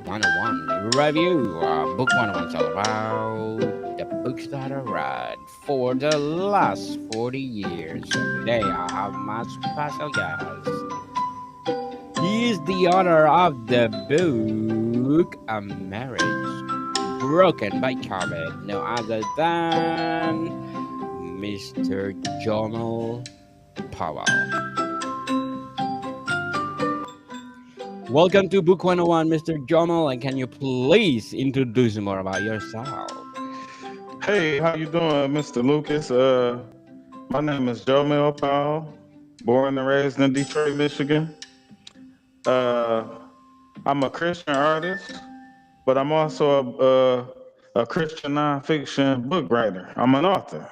101 review. Book 101 is all about the books that I read for the last 40 years. Today I have my special guest. He is the owner of the book A Marriage Broken by COVID, no other than Mr. Jomel Powell. Welcome to Book 101, Mr. Jomel, and can you please introduce more about yourself? Hey, how you doing, Mr. Lucas? My name is Jomel Powell, born and raised in Detroit, Michigan. Uh, I'm a Christian artist, but I'm also a Christian nonfiction book writer. I'm an author.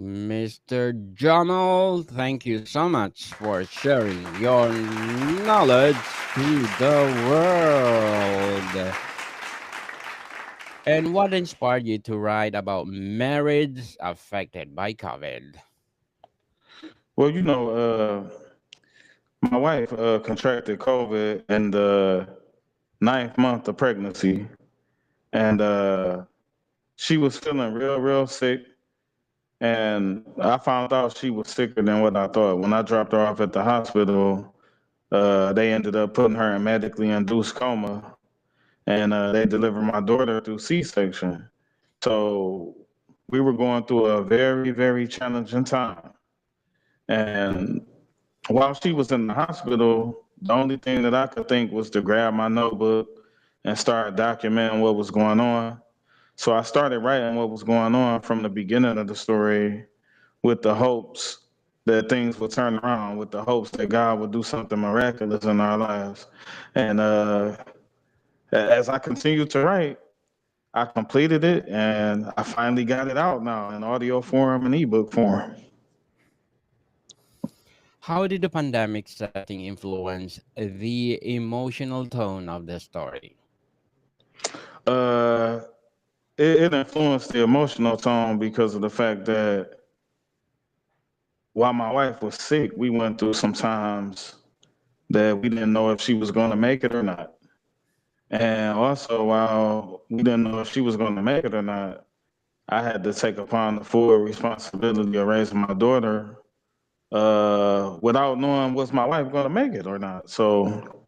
Mr. Jomel, thank you so much for sharing your knowledge to the world. And what inspired you to write about marriage affected by COVID? Well, my wife contracted COVID in the ninth month of pregnancy, and she was feeling real sick. And I found out she was sicker than what I thought. When I dropped her off at the hospital, they ended up putting her in medically induced coma, and they delivered my daughter through C-section. So we were going through a very challenging time. And while she was in the hospital, the only thing that I could think was to grab my notebook and start documenting what was going on. So I started writing what was going on from the beginning of the story with the hopes that things would turn around, with the hopes that God would do something miraculous in our lives. And as I continued to write, I completed it and I finally got it out now in audio form and ebook form. How did the pandemic setting influence the emotional tone of the story? Uh, it influenced the emotional tone because of the fact that while my wife was sick, we went through some times that we didn't know if she was going to make it or not. And also, while we didn't know if she was going to make it or not, I had to take upon the full responsibility of raising my daughter without knowing was my wife going to make it or not. So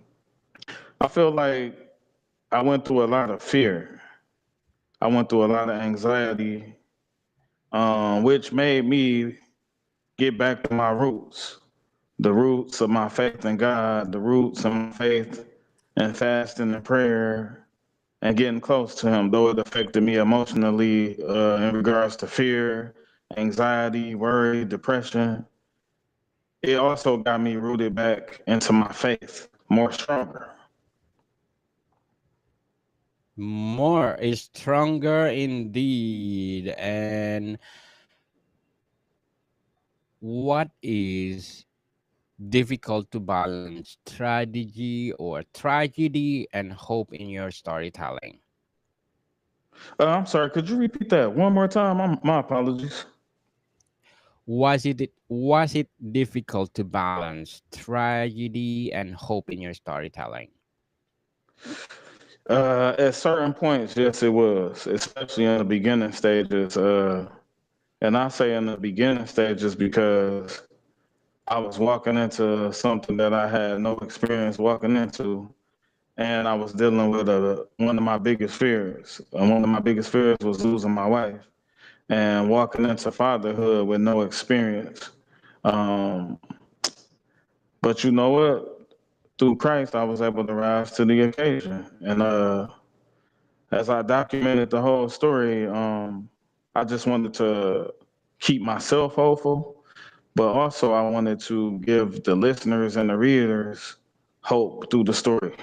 I feel like I went through a lot of fear. I went through a lot of anxiety, which made me get back to my roots, the roots of my faith in God, the roots of my faith and fasting and prayer and getting close to Him, though it affected me emotionally in regards to fear, anxiety, worry, depression. It also got me rooted back into my faith more stronger. More is stronger indeed. And what is difficult to balance tragedy and hope in your storytelling? I'm sorry, could you repeat that one more time? My apologies. Was it difficult to balance tragedy and hope in your storytelling? At certain points, yes, it was, especially in the beginning stages. And I say in the beginning stages because I was walking into something that I had no experience walking into, and I was dealing with one of my biggest fears. One of my biggest fears was losing my wife, and walking into fatherhood with no experience. Um, but you know what? Through Christ, I was able to rise to the occasion. And as I documented the whole story, I just wanted to keep myself hopeful, but also I wanted to give the listeners and the readers hope through the story.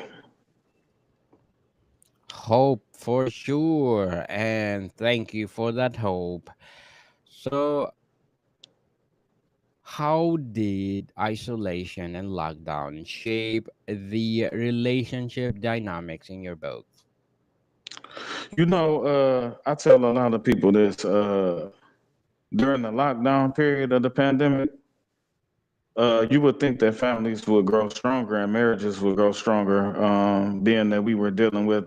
Hope for sure. And thank you for that hope. So, how did isolation and lockdown shape the relationship dynamics in your book? I tell a lot of people this during the lockdown period of the pandemic. You would think that families would grow stronger and marriages would grow stronger, being that we were dealing with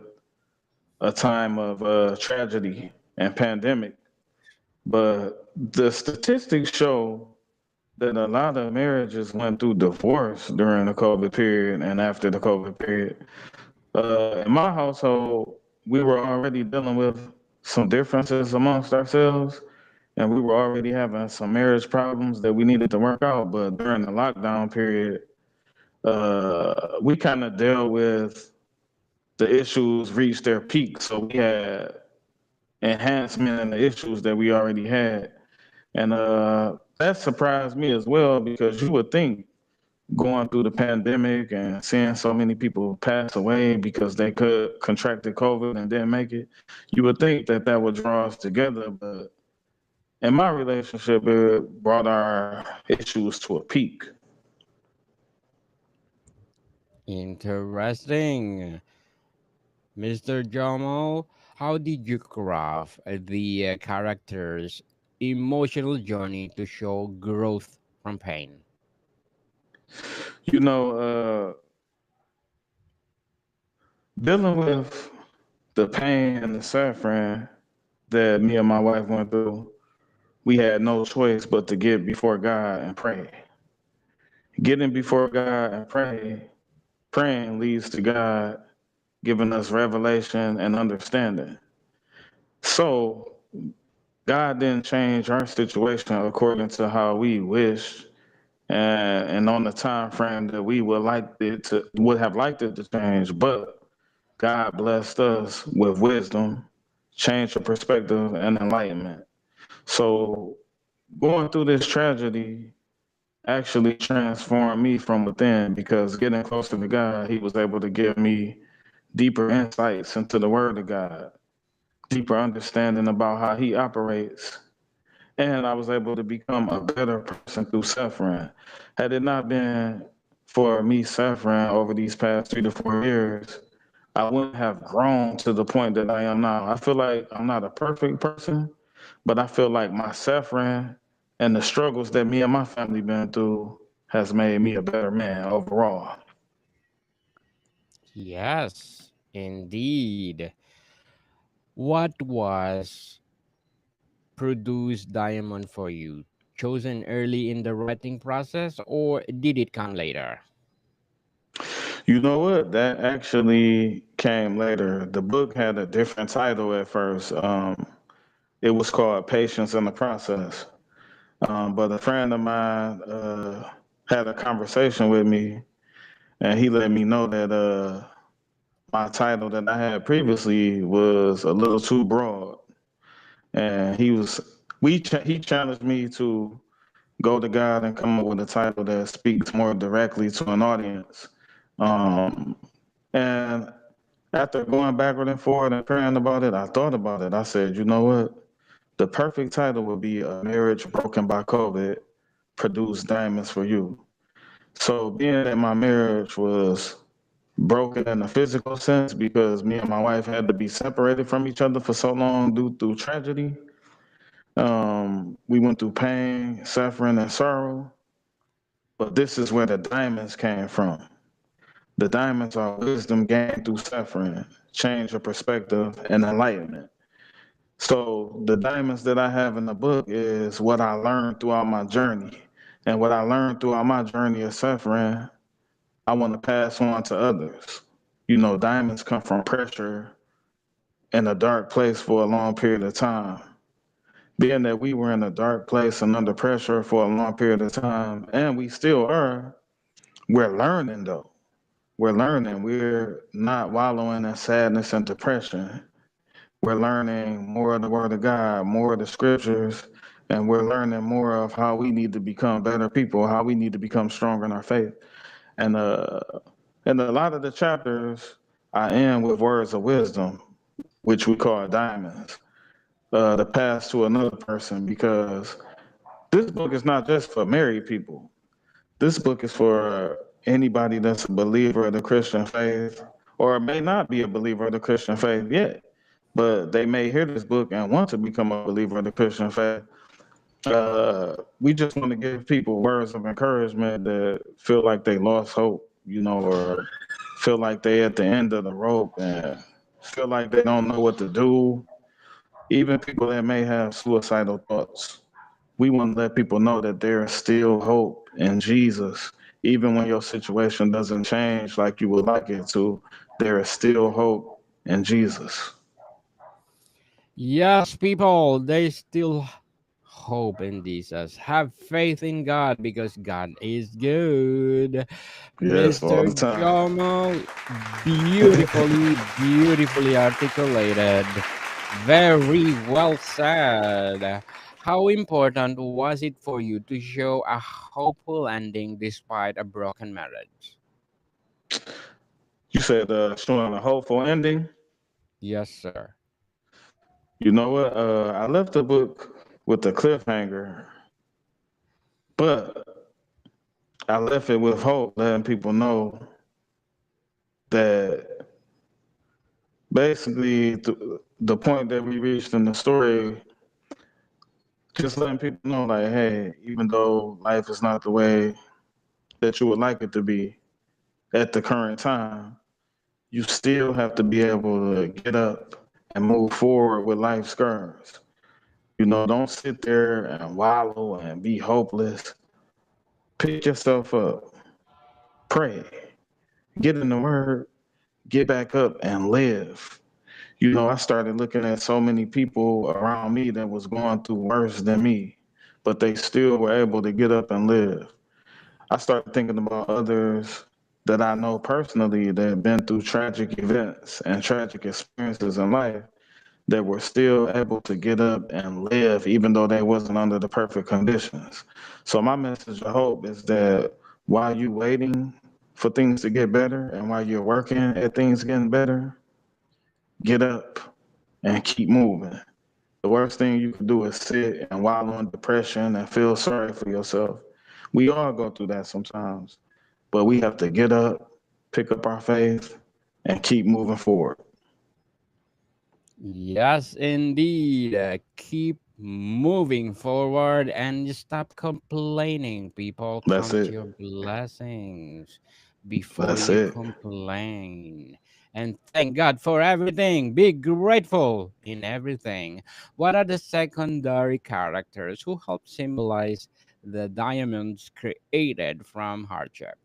a time of tragedy and pandemic. But the statistics show that a lot of marriages went through divorce during the COVID period and after the COVID period. In my household, we were already dealing with some differences amongst ourselves, and we were already having some marriage problems that we needed to work out. But during the lockdown period, we kind of dealt with the issues reached their peak. So we had enhancement in the issues that we already had. And that surprised me as well because you would think going through the pandemic and seeing so many people pass away because they could contracted COVID and didn't make it, you would think that that would draw us together. But in my relationship, it brought our issues to a peak. Interesting. Mr. Jomo, how did you craft the character's emotional journey to show growth from pain? You know, dealing with the pain and the suffering that me and my wife went through, we had no choice but to get before God and pray. Getting before God and praying leads to God giving us revelation and understanding. So God didn't change our situation according to how we wish and on the time frame that we would have liked it to change, but God blessed us with wisdom, change of perspective, and enlightenment. So going through this tragedy actually transformed me from within because getting closer to God, He was able to give me deeper insights into the Word of God, deeper understanding about how He operates, and I was able to become a better person through suffering. Had it not been for me suffering over these past 3 to 4 years, I wouldn't have grown to the point that I am now. I feel like I'm not a perfect person, but I feel like my suffering and the struggles that me and my family been through has made me a better man overall. Yes, indeed. What was produced diamond for you? Chosen early in the writing process or did it come later? You know what? That actually came later. The book had a different title at first. It was called Patience in the Process. But a friend of mine had a conversation with me, and he let me know that my title that I had previously was a little too broad, and he challenged me to go to God and come up with a title that speaks more directly to an audience. Um, and after going backward and forward and praying about it, I thought about it. I said, you know what? The perfect title would be A Marriage Broken by COVID Produced Diamonds for You. So, being that my marriage was broken in a physical sense because me and my wife had to be separated from each other for so long due through tragedy, we went through pain, suffering, and sorrow. But this is where the diamonds came from. The diamonds are wisdom gained through suffering, change of perspective, and enlightenment. So the diamonds that I have in the book is what I learned throughout my journey. And what I learned throughout my journey of suffering, I want to pass on to others. You know, diamonds come from pressure in a dark place for a long period of time. Being that we were in a dark place and under pressure for a long period of time, and we still are, we're learning though. We're learning. We're not wallowing in sadness and depression. We're learning more of the Word of God, more of the scriptures, and we're learning more of how we need to become better people, how we need to become stronger in our faith. And a lot of the chapters I end with words of wisdom, which we call diamonds, to pass to another person because this book is not just for married people. This book is for anybody that's a believer of the Christian faith or may not be a believer of the Christian faith yet, but they may hear this book and want to become a believer of the Christian faith. We just want to give people words of encouragement that feel like they lost hope, or feel like they at the end of the rope and feel like they don't know what to do. Even people that may have suicidal thoughts. We want to let people know that there is still hope in Jesus. Even when your situation doesn't change like you would like it to, there is still hope in Jesus. Yes, people, they still hope in Jesus. Have faith in God because God is good. Yes, all Mr. the time. Jomo, beautifully articulated. Very well said. How important was it for you to show a hopeful ending despite a broken marriage? You said showing a hopeful ending. Yes, sir. You know what? I left the book with the cliffhanger, but I left it with hope, letting people know that basically the point that we reached in the story, just letting people know, like, hey, even though life is not the way that you would like it to be at the current time, you still have to be able to get up and move forward with life scars. Don't sit there and wallow and be hopeless. Pick yourself up, pray, get in the word, get back up and live. I started looking at so many people around me that was going through worse than me, but they still were able to get up and live. I started thinking about others that I know personally that have been through tragic events and tragic experiences in life that were still able to get up and live even though they wasn't under the perfect conditions. So my message of hope is that while you waiting for things to get better and while you're working at things getting better, get up and keep moving. The worst thing you can do is sit and wallow in depression and feel sorry for yourself. We all go through that sometimes, but we have to get up, pick up our faith, and keep moving forward. Yes, indeed. Keep moving forward and stop complaining. People, That's count it. your blessings before That's you it. complain. And thank God for everything. Be grateful in everything. What are the secondary characters who help symbolize the diamonds created from hardship?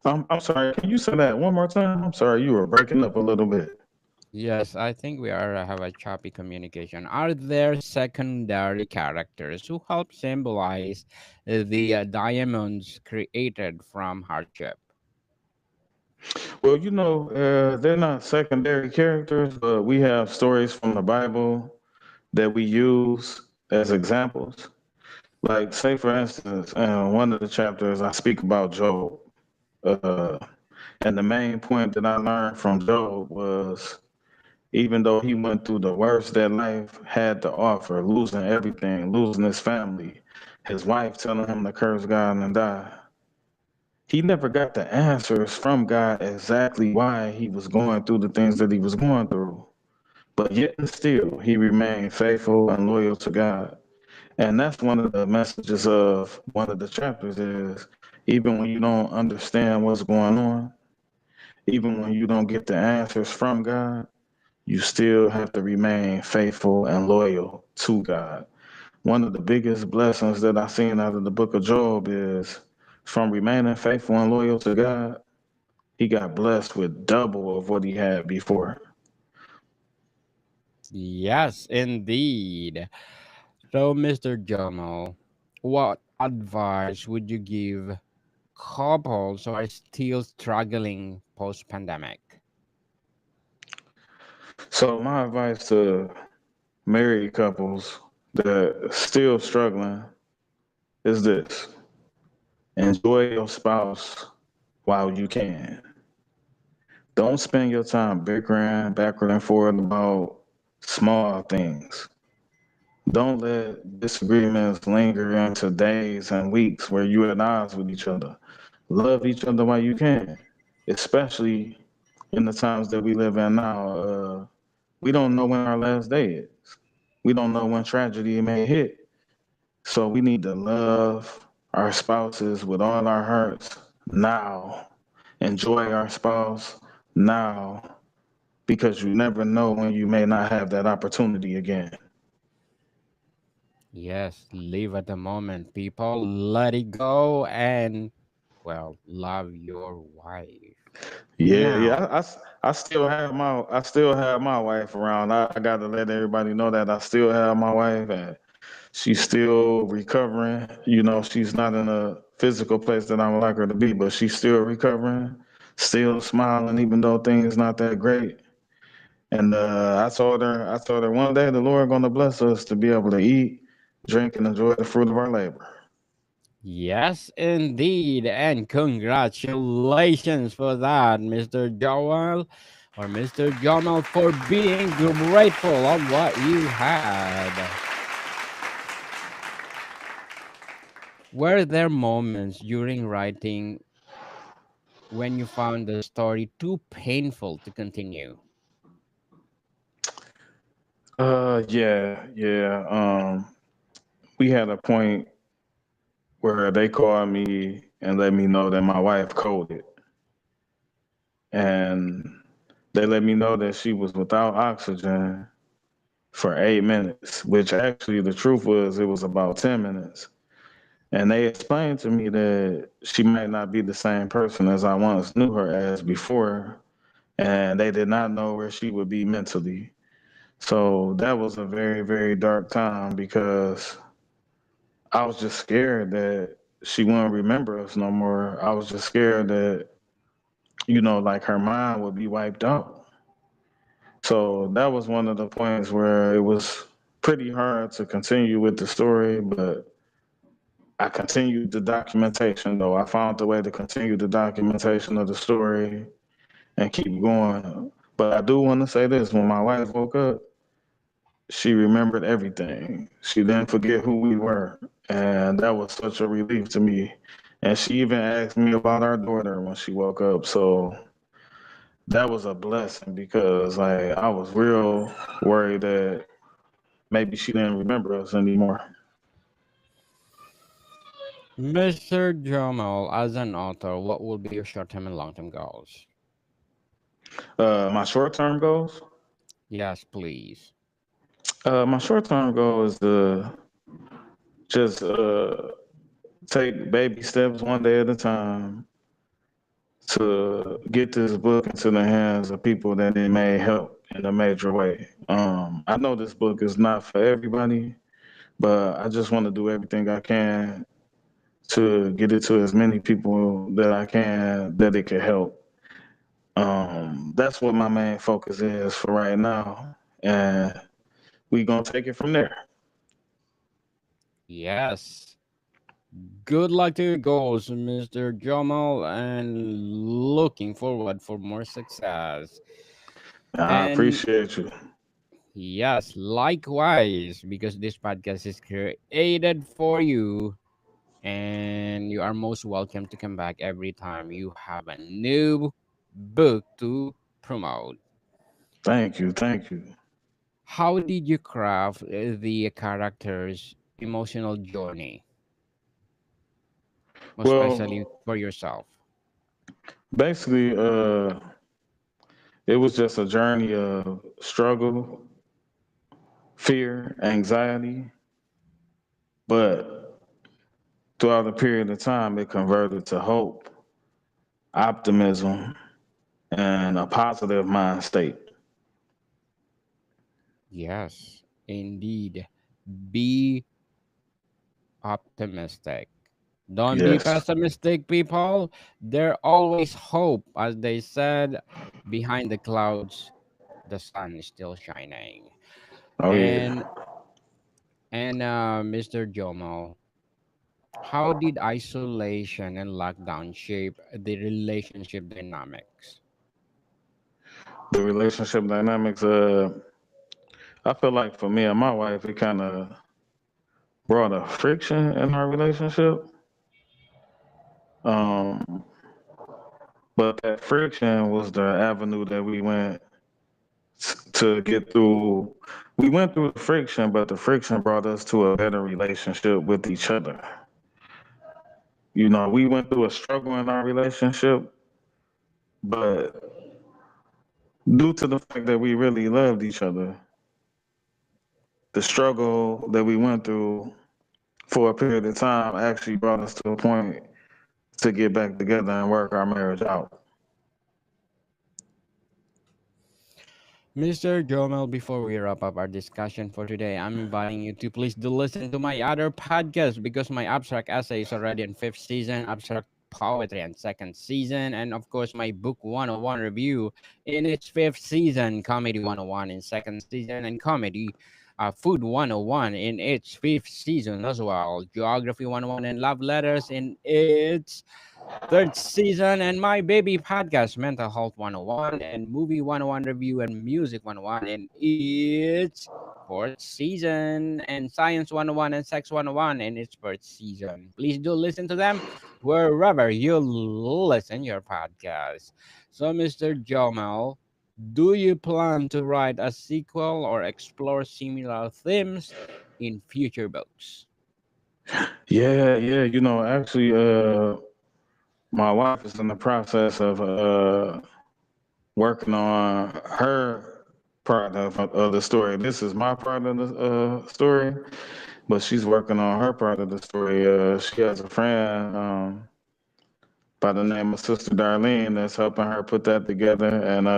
I'm sorry. Can you say that one more time? I'm sorry. You were breaking up a little bit. Yes, I think we are have a choppy communication. Are there secondary characters who help symbolize the diamonds created from hardship? Well, they're not secondary characters, but we have stories from the Bible that we use as examples. Like, say, for instance, one of the chapters I speak about Job. Uh, and the main point that I learned from Job was even though he went through the worst that life had to offer, losing everything, losing his family, his wife telling him to curse God and die, he never got the answers from God exactly why he was going through the things that he was going through. But yet and still, he remained faithful and loyal to God. And that's one of the messages of one of the chapters is even when you don't understand what's going on, even when you don't get the answers from God, you still have to remain faithful and loyal to God. One of the biggest blessings that I've seen out of the book of Job is from remaining faithful and loyal to God, he got blessed with double of what he had before. Yes, indeed. So, Mr. Jomo, what advice would you give couples who are still struggling post pandemic? So my advice to married couples that are still struggling is this: enjoy your spouse while you can. Don't spend your time bickering backward and forward about small things. Don't let disagreements linger into days and weeks where you're at odds with each other. Love each other while you can, especially in the times that we live in now. We don't know when our last day is. We don't know when tragedy may hit. So we need to love our spouses with all our hearts now. Enjoy our spouse now because you never know when you may not have that opportunity again. Yes, live at the moment, people. Let it go and, well, love your wife. Yeah, yeah. Now, I still have my wife around. I got to let everybody know that I still have my wife and she's still recovering. You know, she's not in a physical place that I would like her to be, but she's still recovering, still smiling, even though things not that great. And I told her one day the Lord gonna bless us to be able to eat, drink, and enjoy the fruit of our labor. yes, indeed. And congratulations for that, Mr. Joel or Mr. Jomel, for being grateful of what you had. Were there moments during writing when you found the story too painful to continue? Yeah. We had a point where they called me and let me know that my wife coded, and they let me know that she was without oxygen for 8 minutes, which actually the truth was it was about 10 minutes. And they explained to me that she might not be the same person as I once knew her as before, and they did not know where she would be mentally. So that was a very, very dark time because I was just scared that she wouldn't remember us no more. I was just scared that, like her mind would be wiped out. So that was one of the points where it was pretty hard to continue with the story, but I continued the documentation though. I found a way to continue the documentation of the story and keep going. But I do want to say this when my wife woke up, she remembered everything. She didn't forget who we were. And that was such a relief to me. And she even asked me about our daughter when she woke up. So that was a blessing because like I was real worried that maybe she didn't remember us anymore. Mr. Jomal, as an author, what will be your short term and long term goals? My short term goals. Yes, please. My short term goal is to just take baby steps one day at a time to get this book into the hands of people that it may help in a major way. I know this book is not for everybody, but I just want to do everything I can to get it to as many people that I can that it could help. That's what my main focus is for right now, and we gonna take it from there. Yes. Good luck to your goals, Mr. Jomal, and looking forward for more success. I And appreciate you. yes, likewise, because this podcast is created for you, and you are most welcome to come back every time you have a new book to promote. Thank you. How did you craft the character's emotional journey, most especially Well, for yourself? basically, it was just a journey of struggle, fear, anxiety, but throughout a period of time, it converted to hope, optimism, and a positive mind state. Yes, indeed. Be optimistic. Don't be Yes. pessimistic, people. There always hope, as they said, behind the clouds, the sun is still shining. Oh yeah. And Mr. Jomo, how did isolation and lockdown shape the relationship dynamics? The relationship dynamics. I feel like for me and my wife, it kind of brought a friction in our relationship. Um, but that friction was the avenue that we went to get through. We went through the friction, but the friction brought us to a better relationship with each other. You know, we went through a struggle in our relationship, but due to the fact that we really loved each other, the struggle that we went through for a period of time actually brought us to a point to get back together and work our marriage out. Mr. Jomel, before we wrap up our discussion for today, I'm inviting you to please do listen to my other podcast because my abstract essay is already in fifth season, abstract poetry and second season, and of course my book 101 review in its fifth season, comedy 101 in second season, and comedy food 101 in its fifth season as well, geography 101 and love letters in its third season, and my baby podcast mental health 101 and movie 101 review and music 101 in its fourth season, and science 101 and sex 101 in its first season. Please do listen to them wherever you listen your podcast. So Mr. Jomel, do you plan to write a sequel or explore similar themes in future books? Yeah, yeah. You know, actually, my wife is in the process of working on her part of the story. This is my part of the story, but she's working on her part of the story. She has a friend by the name of Sister Darlene that's helping her put that together, and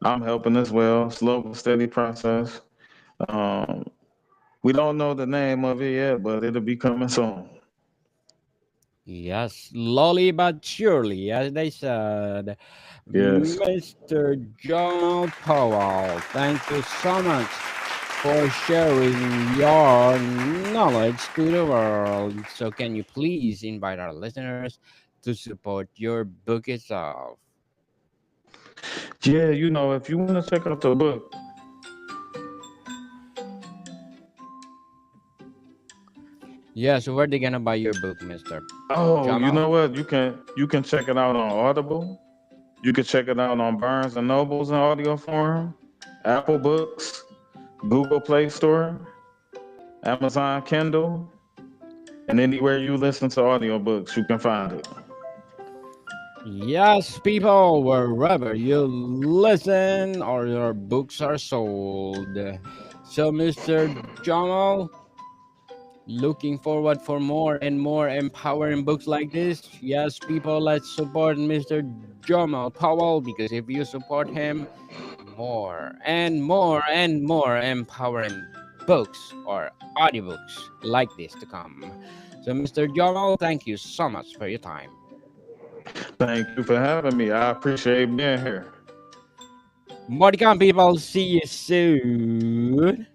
I'm helping as well. Slow but steady process. Um, we don't know the name of it yet, but it'll be coming soon. Yes, slowly but surely, as they said. Yes. Mr. Jomel Powell, thank you so much for sharing your knowledge to the world. So, can you please invite our listeners to support your book itself? Yeah, you know, if you want to check out the book, Yeah, so where they gonna buy your book, Mr. oh, you Jamal? know what? You can check it out on Audible. You can check it out on Barnes and Nobles in audio form, Apple Books, Google Play Store, Amazon Kindle, and anywhere you listen to audiobooks, you can find it. Yes, people, wherever you listen or your books are sold. So, Mr. Jamal, looking forward for more and more empowering books like this. Yes, people, let's support Mr. Jamal Powell because if you support him, more and more and more empowering books or audiobooks like this to come. So, Mr. Jamal, thank you so much for your time. Thank you for having me. I appreciate being here. More to come, people. See you soon.